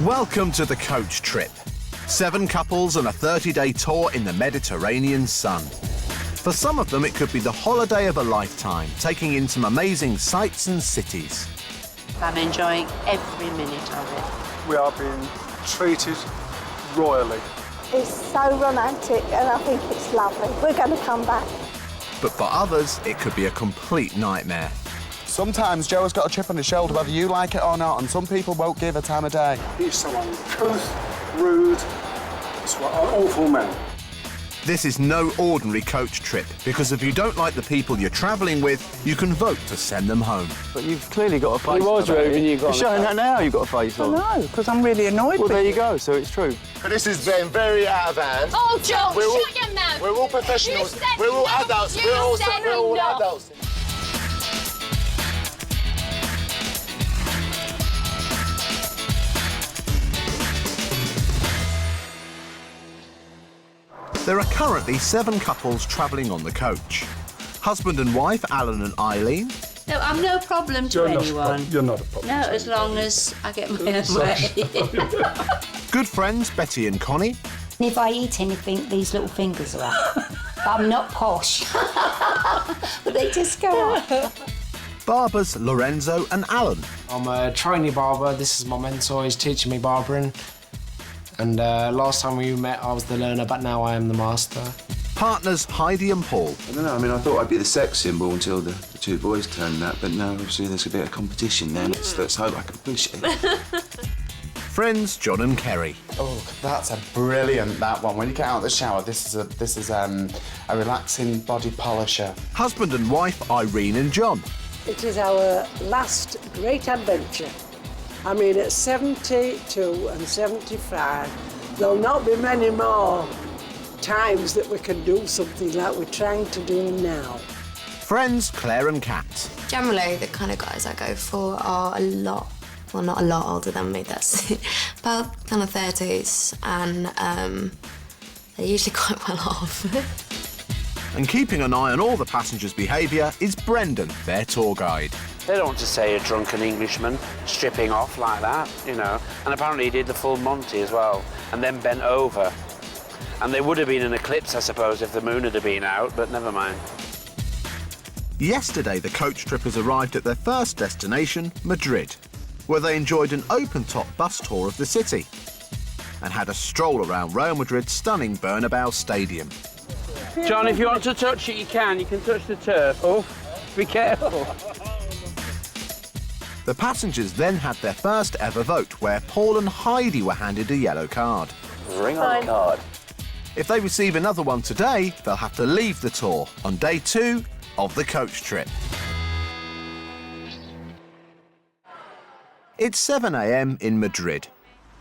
Welcome to the coach trip. 7 couples and a 30-day tour in the Mediterranean sun. For some of them, it could be the holiday of a lifetime, taking in some amazing sights and cities. I'm enjoying every minute of it. We are being treated royally. It's so romantic and I think it's lovely. We're going to come back. But for others, it could be a complete nightmare. Sometimes Joe has got a chip on his shoulder, whether you like it or not, and some people won't give a time of day. He's so uncouth, rude, it's an awful man. This is no ordinary coach trip, because if you don't like the people you're travelling with, you can vote to send them home. But you've clearly got a face. He was rude and you got. You're showing that now. You've got a face on. No, because I'm really annoyed. Well, with there you go. So it's true. But this is getting very out of hand. Oh, John, shut your mouth. We're all professionals. You said We're all no. adults. You We're all said no. adults. There are currently 7 couples travelling on the coach. Husband and wife, Alan and Eileen. No, I'm no problem to anyone. You're not a problem. No, as long as I get my own way. Good friends, Betty and Connie. If I eat anything, these little fingers are up. But I'm not posh. But they just go up. Barbers, Lorenzo and Alan. I'm a trainee barber. This is my mentor. He's teaching me barbering. And last time we met, I was the learner, but now I am the master. Partners, Heidi and Paul. I don't know, I mean, I thought I'd be the sex symbol until the 2 boys turned up, but now obviously there's a bit of competition there. Let's hope I can push it. Friends, John and Kerry. Oh, that's a brilliant, that one. When you get out of the shower, this is a relaxing body polisher. Husband and wife, Irene and John. It is our last great adventure. I mean, at 72 and 75, there'll not be many more times that we can do something like we're trying to do now. Friends, Claire and Kat. Generally, the kind of guys I go for are a lot, well, not a lot older than me, that's about kind of 30s, and they're usually quite well off. And keeping an eye on all the passengers' behaviour is Brendan, their tour guide. They don't want to say a drunken Englishman stripping off like that, you know. And apparently he did the full Monty as well, and then bent over. And there would have been an eclipse, I suppose, if the moon had been out, but never mind. Yesterday, the coach trippers arrived at their first destination, Madrid, where they enjoyed an open-top bus tour of the city and had a stroll around Real Madrid's stunning Bernabeu Stadium. John, if you want to touch it, you can. You can touch the turf. Oh, be careful. The passengers then had their first ever vote, where Paul and Heidi were handed a yellow card. Ring on the card. If they receive another one today, they'll have to leave the tour on day 2 of the coach trip. It's 7 a.m. in Madrid.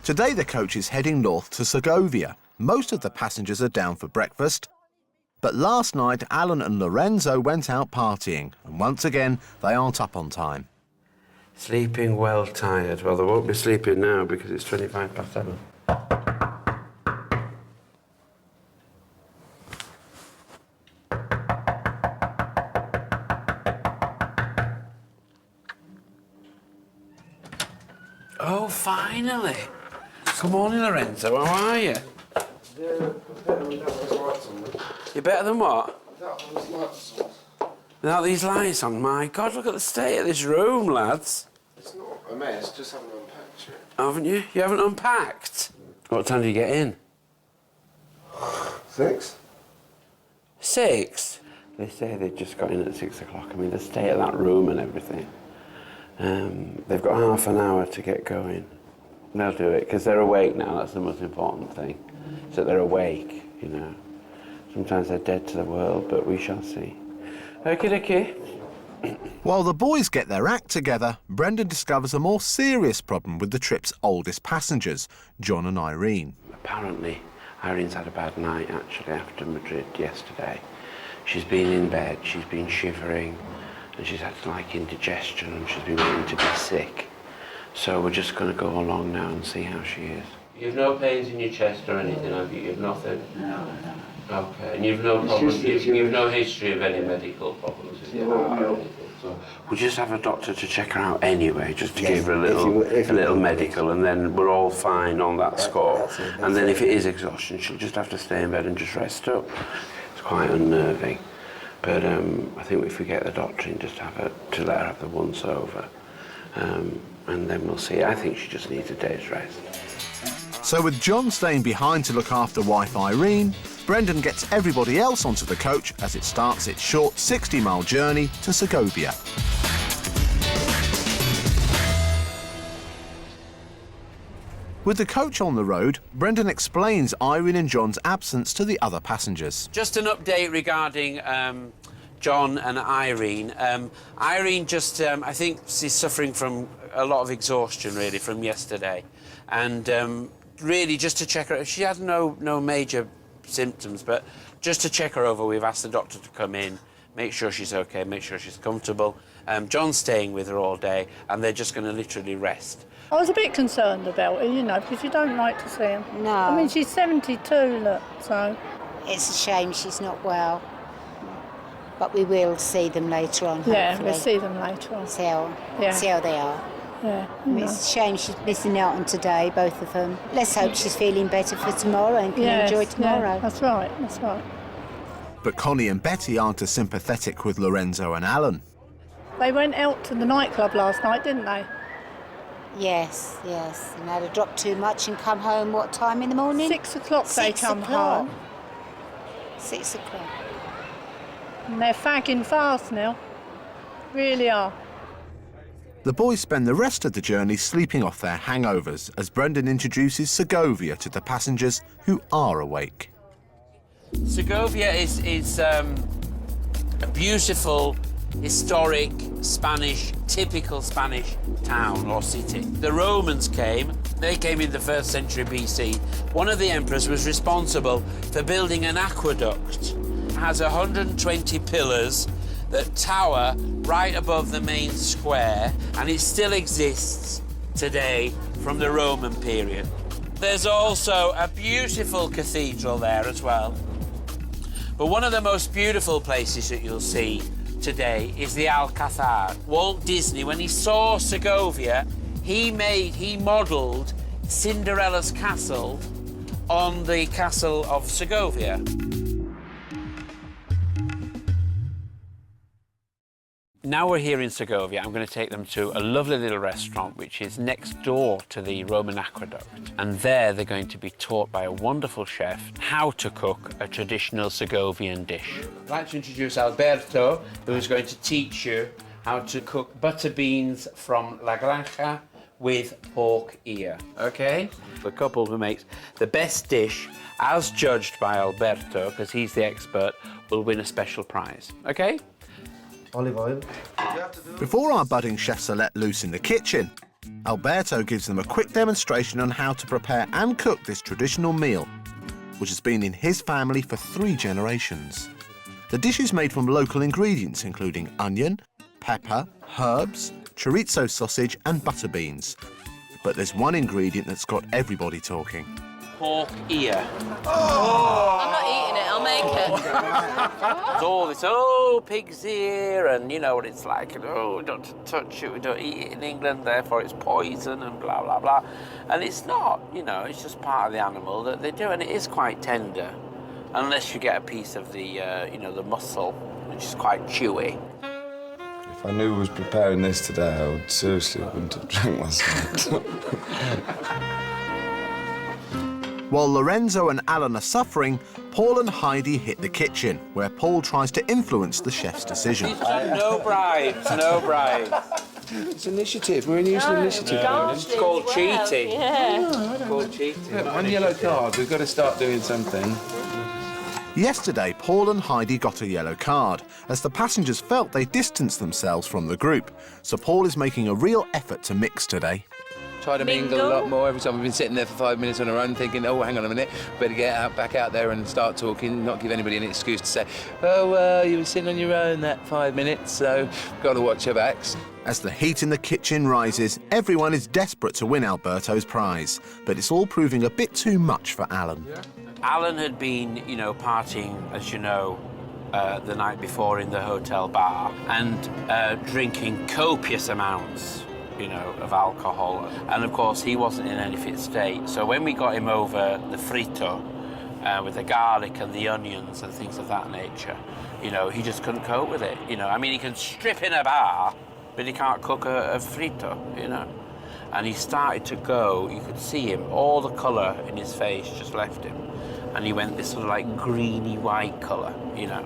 Today the coach is heading north to Segovia. Most of the passengers are down for breakfast. But last night, Alan and Lorenzo went out partying, and once again, they aren't up on time. Sleeping well tired. Well, they won't be sleeping now because it's 25 past 7. Oh, finally. Good morning, Lorenzo. How are you? You're better than what? Without these lights on? My God, look at the state of this room, lads. It's not a mess, just haven't unpacked yet. Haven't you? You haven't unpacked? What time do you get in? 6. 6? They say they just got in at 6 o'clock. I mean, the state of that room and everything. They've got half an hour to get going. They'll do it, because they're awake now. That's the most important thing. So they're awake, you know. Sometimes they're dead to the world, but we shall see. Okie dokie. While the boys get their act together, Brendan discovers a more serious problem with the trip's oldest passengers, John and Irene. Apparently, Irene's had a bad night, actually, after Madrid yesterday. She's been in bed, she's been shivering, and she's had, like, indigestion, and she's been wanting to be sick. So we're just going to go along now and see how she is. You've no pains in your chest or anything, have you? You've nothing? No. Okay, and you've no problems, you've no history of any medical problems with your heart or anything? So we'll just have a doctor to check her out anyway, just to give her a little medical, and then we're all fine on that score. And then if it is exhaustion, she'll just have to stay in bed and just rest up. It's quite unnerving. But I think if we get the doctor in, just let her have the once over, and then we'll see. I think she just needs a day's rest. So with John staying behind to look after wife Irene, Brendan gets everybody else onto the coach as it starts its short 60-mile journey to Segovia. With the coach on the road, Brendan explains Irene and John's absence to the other passengers. Just an update regarding John and Irene. Irene just, I think she's suffering from a lot of exhaustion, really, from yesterday. And really, just to check her, she had no major symptoms, but just to check her over, we've asked the doctor to come in, make sure she's OK, make sure she's comfortable. John's staying with her all day, and they're just going to literally rest. I was a bit concerned about it, you know, because you don't like to see him. No. I mean, she's 72, look, so... It's a shame she's not well, but we will see them later on, Yeah, hopefully. we'll see them later on. See how they are. Yeah. I mean, it's a shame she's missing out on today, both of them. Let's hope she's feeling better for tomorrow and can enjoy tomorrow. Yeah, that's right, that's right. But Connie and Betty aren't as sympathetic with Lorenzo and Alan. They went out to the nightclub last night, didn't they? Yes. And had a drop too much and come home, what time in the morning? 6 o'clock they come 6 o'clock. home. 6 o'clock. And they're fagging fast now. Really are. The boys spend the rest of the journey sleeping off their hangovers as Brendan introduces Segovia to the passengers who are awake. Segovia is a beautiful, historic typical Spanish town or city. The Romans came. They came in the 1st century BC. One of the emperors was responsible for building an aqueduct. It has 120 pillars that tower right above the main square, and it still exists today from the Roman period. There's also a beautiful cathedral there as well. But one of the most beautiful places that you'll see today is the Alcazar. Walt Disney, when he saw Segovia, he modelled Cinderella's castle on the castle of Segovia. Now we're here in Segovia, I'm going to take them to a lovely little restaurant which is next door to the Roman aqueduct. And there they're going to be taught by a wonderful chef how to cook a traditional Segovian dish. I'd like to introduce Alberto, who is going to teach you how to cook butter beans from La Granja with pork ear, OK? The couple who makes the best dish, as judged by Alberto, because he's the expert, will win a special prize, OK? Olive oil. Before our budding chefs are let loose in the kitchen, Alberto gives them a quick demonstration on how to prepare and cook this traditional meal, which has been in his family for 3 generations. The dish is made from local ingredients, including onion, pepper, herbs, chorizo sausage and butter beans. But there's one ingredient that's got everybody talking. Pork ear. Oh! I'm not eating it, I'll make it. There's all this, pig's ear, and you know what it's like, and don't touch it, we don't eat it in England, therefore it's poison, and blah, blah, blah. And it's not, it's just part of the animal that they do, and it is quite tender, unless you get a piece of the, the muscle, which is quite chewy. If I knew I was preparing this today, I would seriously wouldn't have drank myself. While Lorenzo and Alan are suffering, Paul and Heidi hit the kitchen, where Paul tries to influence the chef's decision. No bribes, no bribes. It's initiative. We're in initiative. It's called cheating. Yeah. It's called cheating. Look, 1 yellow card. We've got to start doing something. Yesterday, Paul and Heidi got a yellow card, as the passengers felt they distanced themselves from the group. So Paul is making a real effort to mix today. Try to mingle a lot more. Every time we've been sitting there for 5 minutes on our own thinking, oh, hang on a minute, better get back out there and start talking, not give anybody an excuse to say, oh, you were sitting on your own that 5 minutes, so got to watch our backs. As the heat in the kitchen rises, everyone is desperate to win Alberto's prize, but it's all proving a bit too much for Alan. Alan had been, partying, as you know, the night before in the hotel bar and drinking copious amounts, you know, of alcohol. And of course, he wasn't in any fit state. So when we got him over the frito with the garlic and the onions and things of that nature, you know, he just couldn't cope with it. You know, I mean, he can strip in a bar, but he can't cook a frito, you know. And he started to go, you could see him, all the colour in his face just left him. And he went this sort of like greeny white colour, you know.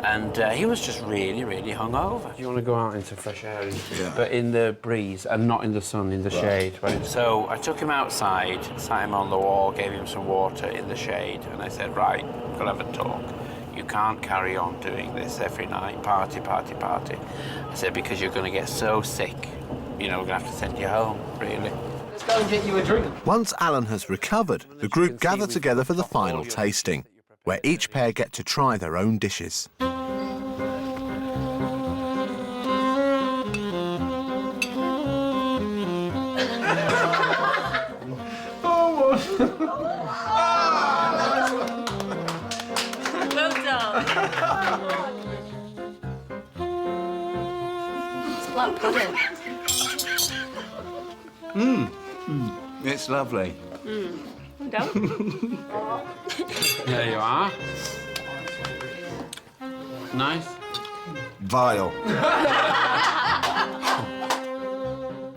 And he was just really, really hungover. You want to go out into fresh air, but in the breeze and not in the sun, in the shade. Right? So I took him outside, sat him on the wall, gave him some water in the shade, and I said, right, we've got to have a talk. You can't carry on doing this every night, party, party, party. I said, because you're going to get so sick, you know, we're going to have to send you home, really. Let's go and get you a drink. Once Alan has recovered, the group gather together for the final tasting, where each pair get to try their own dishes. Well done. It's like pudding. It's lovely. Well done. There you are. Nice. Vile.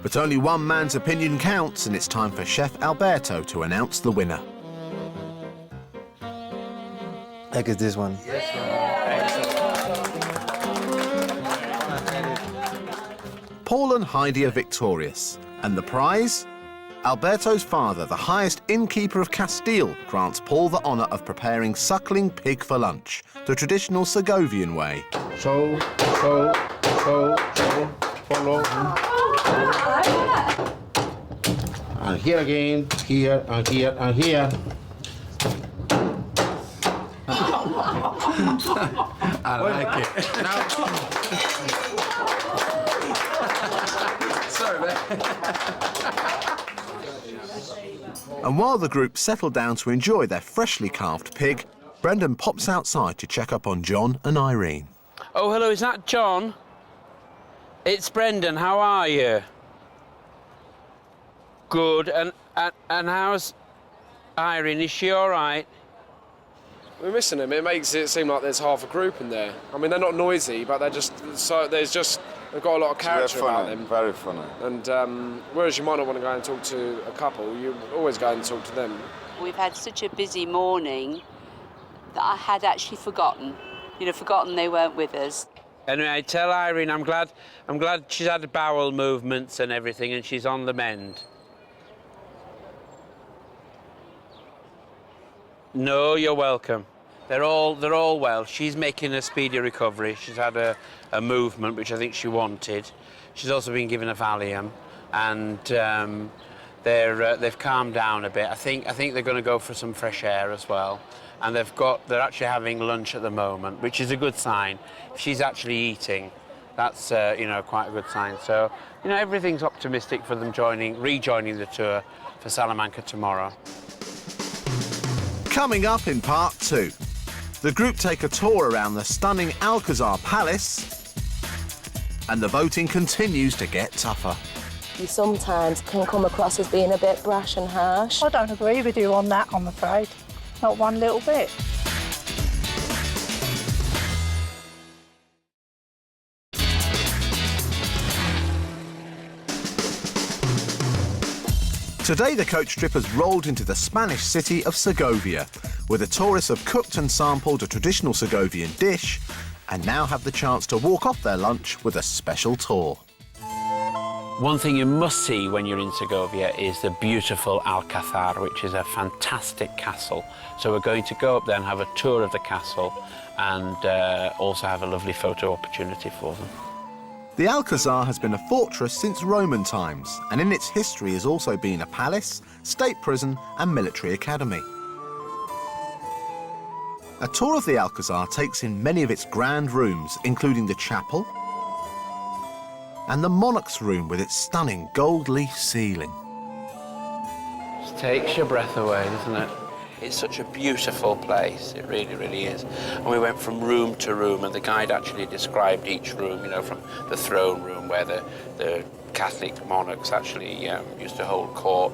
But only one man's opinion counts, and it's time for Chef Alberto to announce the winner. Heck is this one? Paul and Heidi are victorious. And the prize? Alberto's father, the highest innkeeper of Castile, grants Paul the honour of preparing suckling pig for lunch, the traditional Segovian way. So, follow. And here again, here, and here, and here. I like it. Sorry, man. And while the group settle down to enjoy their freshly carved pig, Brendan pops outside to check up on John and Irene. Oh, hello, is that John? It's Brendan, how are you? Good, and how's Irene, is she all right? We're missing them. It makes it seem like there's half a group in there. I mean, they're not noisy, but they're just they've got a lot of character about them. Very funny. And whereas you might not want to go and talk to a couple, you always go and talk to them. We've had such a busy morning that I had actually forgotten. You know, forgotten they weren't with us. Anyway, tell Irene I'm glad she's had bowel movements and everything, and she's on the mend. No, you're welcome. They're all well. She's making a speedy recovery. She's had a movement, which I think she wanted. She's also been given a Valium, and they've calmed down a bit. I think they're going to go for some fresh air as well. And they're actually having lunch at the moment, which is a good sign. If she's actually eating, that's you know, quite a good sign. So, you know, everything's optimistic for them rejoining the tour for Salamanca tomorrow. Coming up in part 2, the group take a tour around the stunning Alcazar Palace, and the voting continues to get tougher. You sometimes can come across as being a bit brash and harsh. I don't agree with you on that, I'm afraid. Not one little bit. Today, the coach trip has rolled into the Spanish city of Segovia, where the tourists have cooked and sampled a traditional Segovian dish and now have the chance to walk off their lunch with a special tour. One thing you must see when you're in Segovia is the beautiful Alcazar, which is a fantastic castle. So we're going to go up there and have a tour of the castle and also have a lovely photo opportunity for them. The Alcazar has been a fortress since Roman times, and in its history has also been a palace, state prison and military academy. A tour of the Alcazar takes in many of its grand rooms, including the chapel and the monarch's room with its stunning gold leaf ceiling. Just takes your breath away, doesn't it? It's such a beautiful place, it really, really is. And we went from room to room, and the guide actually described each room, you know, from the throne room where the Catholic monarchs actually used to hold court,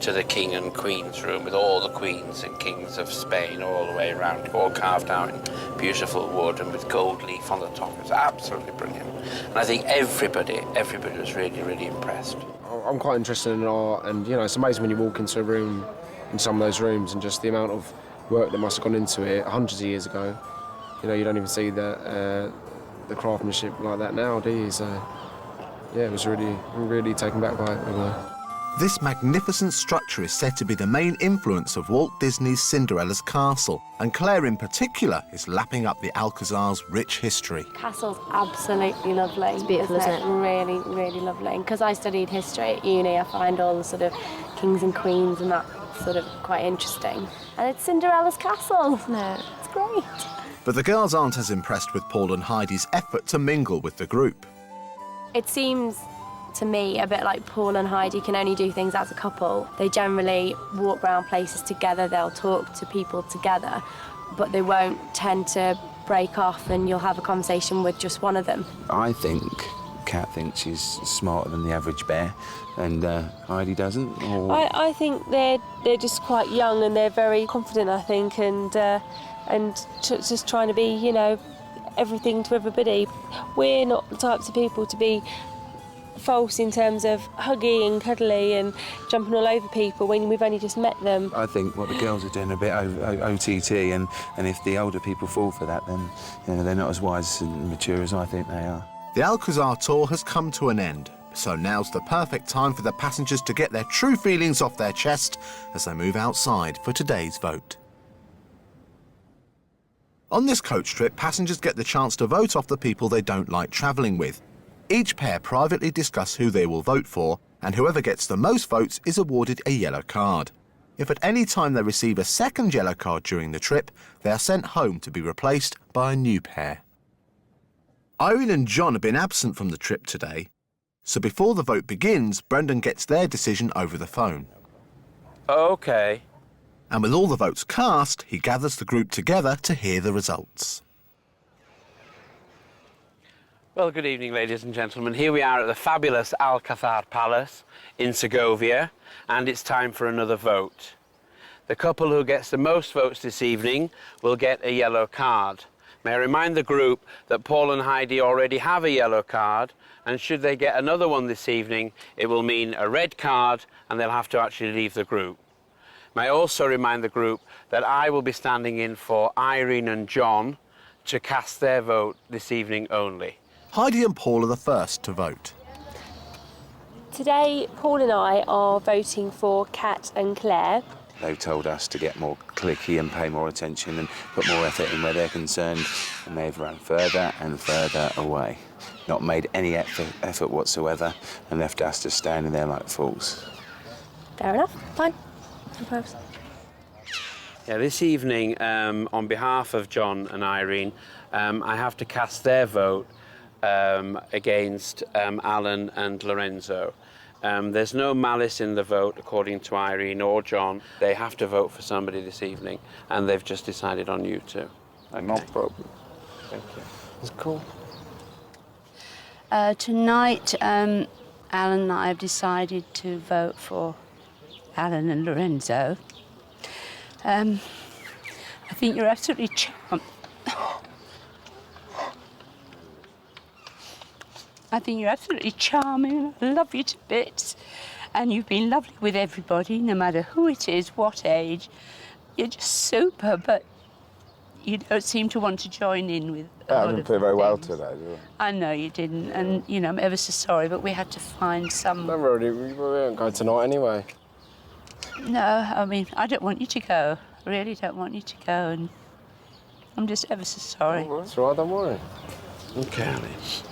to the king and queen's room with all the queens and kings of Spain all the way around, all carved out in beautiful wood and with gold leaf on the top. It was absolutely brilliant. And I think everybody was really, really impressed. I'm quite interested in art, and you know, it's amazing when you walk into a room, in some of those rooms, and just the amount of work that must have gone into it hundreds of years ago. You know, you don't even see the craftsmanship like that now, do you? So, yeah, it was really taken back by it. This magnificent structure is said to be the main influence of Walt Disney's Cinderella's castle, and Claire in particular is lapping up the Alcazar's rich history. Castle's absolutely lovely. It's beautiful, isn't it? Really, really lovely. And because I studied history at uni, I find all the sort of kings and queens and that sort of quite interesting. And it's Cinderella's castle. No. It's great. But the girls aren't as impressed with Paul and Heidi's effort to mingle with the group. It seems to me a bit like Paul and Heidi can only do things as a couple. They generally walk around places together, they'll talk to people together, but they won't tend to break off and you'll have a conversation with just one of them. I think Kat thinks she's smarter than the average bear, and Heidi doesn't. Or... I think they're just quite young and they're very confident, I think, and just trying to be, you know, everything to everybody. We're not the types of people to be false in terms of huggy and cuddly and jumping all over people when we've only just met them. I think what the girls are doing a bit OTT, and if the older people fall for that, then you know, they're not as wise and mature as I think they are. The Alcazar tour has come to an end, so now's the perfect time for the passengers to get their true feelings off their chest as they move outside for today's vote. On this coach trip, passengers get the chance to vote off the people they don't like travelling with. Each pair privately discuss who they will vote for, and whoever gets the most votes is awarded a yellow card. If at any time they receive a second yellow card during the trip, they are sent home to be replaced by a new pair. Irene and John have been absent from the trip today, so before the vote begins, Brendan gets their decision over the phone. OK. And with all the votes cast, he gathers the group together to hear the results. Well, good evening, ladies and gentlemen. Here we are at the fabulous Alcazar Palace in Segovia, and it's time for another vote. The couple who gets the most votes this evening will get a yellow card. May I remind the group that Paul and Heidi already have a yellow card, and should they get another one this evening, it will mean a red card, and they'll have to actually leave the group. May I also remind the group that I will be standing in for Irene and John to cast their vote this evening only. Heidi and Paul are the first to vote. Today, Paul and I are voting for Kat and Claire. They've told us to get more clicky and pay more attention and put more effort in where they're concerned, and they've run further and further away. Not made any effort whatsoever and left us just standing there like fools. Fair enough, fine. No problems. Yeah, this evening, on behalf of John and Irene, I have to cast their vote against Alan and Lorenzo. There's no malice in the vote, according to Irene or John. They have to vote for somebody this evening, and they've just decided on you two. Okay. No problem. Thank you. It's cool. Tonight, Alan and I have decided to vote for Alan and Lorenzo. I think you're absolutely charming. I think you're absolutely charming. I love you to bits. And you've been lovely with everybody, no matter who it is, what age. You're just super, but you don't seem to want to join in with I didn't play very well today, did I? I know you didn't, and, you know, I'm ever so sorry, but we had to find some... No, we won't go tonight anyway. No, I mean, I don't want you to go. I really don't want you to go, and I'm just ever so sorry. Oh, that's all right, don't worry. Okay, Alice.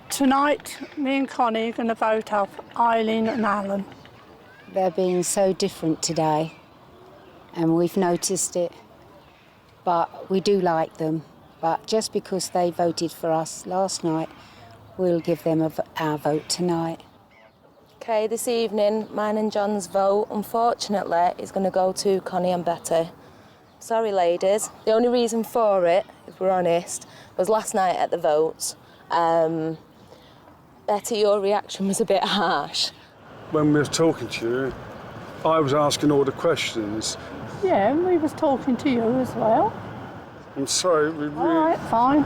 Tonight, me and Connie are going to vote off Eileen and Alan. They're being so different today, and we've noticed it. But we do like them. But just because they voted for us last night, we'll give them our vote tonight. Okay, this evening, mine and John's vote, unfortunately, is going to go to Connie and Betty. Sorry, ladies. The only reason for it, if we're honest, was last night at the votes. Betty, your reaction was a bit harsh. When we were talking to you, I was asking all the questions. Yeah, and we was talking to you as well. I'm sorry, we really... All right, fine.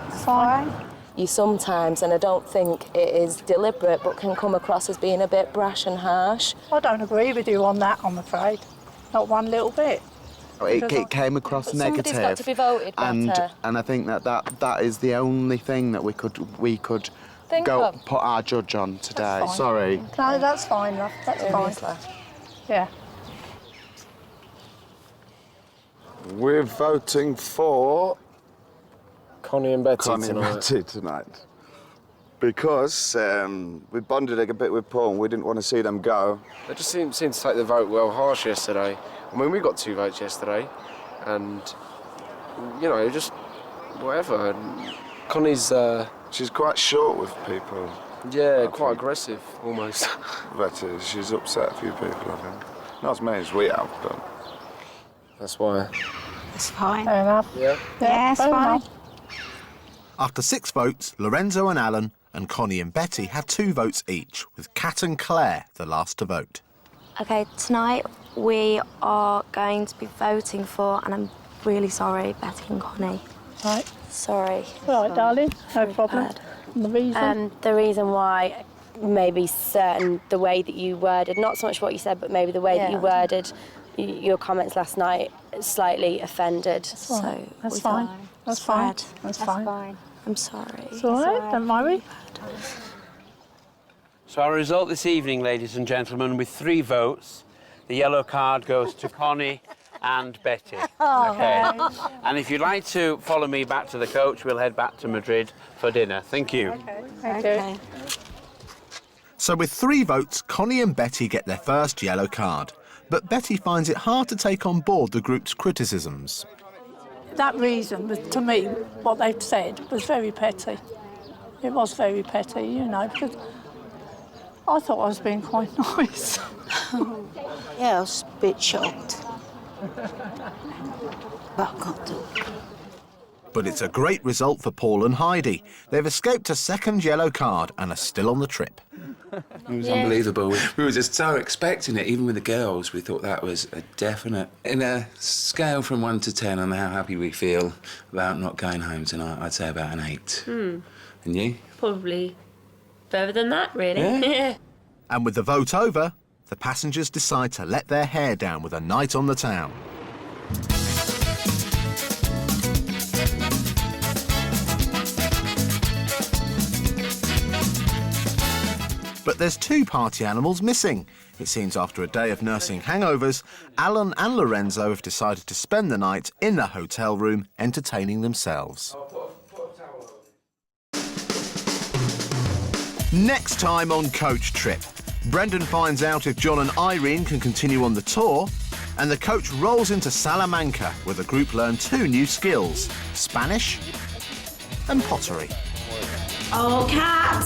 It's fine. You sometimes, and I don't think it is deliberate, but can come across as being a bit brash and harsh. I don't agree with you on that, I'm afraid. Not one little bit. It came across negative. Somebody's got to be voted better. And I think that is the only thing that we could Think go of. put our judge on today. That's fine. Sorry. No, that's fine, love. That's fine. Yeah. We're voting for Connie and Betty tonight. Because we bonded a bit with Paul and we didn't want to see them go. They just seemed to take the vote well harsh yesterday. I mean, we got 2 votes yesterday, and, you know, just whatever. And Connie's... She's quite short with people. Yeah, quite aggressive, almost. But she's upset a few people, I think. Not as many as we have, but... That's why. It's fine. Fair enough. Yeah. Yeah, it's fine. After 6 votes, Lorenzo and Alan and Connie and Betty have 2 votes each, with Kat and Claire the last to vote. Okay, tonight we are going to be voting for, and I'm really sorry, Betty and Connie. Right. Sorry. All right, darling, no problem. And the reason? The reason why, maybe the way that you worded, not so much what you said, but maybe the way that you worded your comments last night slightly offended. That's fine. That's fine. That's fine. I'm sorry. It's all right, don't worry. So our result this evening, ladies and gentlemen, with 3 votes, the yellow card goes to Connie and Betty. Okay. And if you'd like to follow me back to the coach, we'll head back to Madrid for dinner. Thank you. Okay. So with 3 votes, Connie and Betty get their first yellow card. But Betty finds it hard to take on board the group's criticisms. That reason, was, to me, what they've said was very petty. It was very petty, you know, because I thought I was being quite nice. Yeah, I was a bit shocked. But I can't do it. But it's a great result for Paul and Heidi. They've escaped a 2nd yellow card and are still on the trip. It was unbelievable. We were just so expecting it. Even with the girls, we thought that was a definite. In a scale from 1 to 10 on how happy we feel about not going home tonight, I'd say about an 8. And you? Probably further than that, really. Yeah. And with the vote over, the passengers decide to let their hair down with a night on the town. But there's 2 party animals missing. It seems after a day of nursing hangovers, Alan and Lorenzo have decided to spend the night in the hotel room entertaining themselves. Next time on Coach Trip, Brendan finds out if John and Irene can continue on the tour, and the coach rolls into Salamanca where the group learn 2 new skills, Spanish and pottery. Oh, Kat!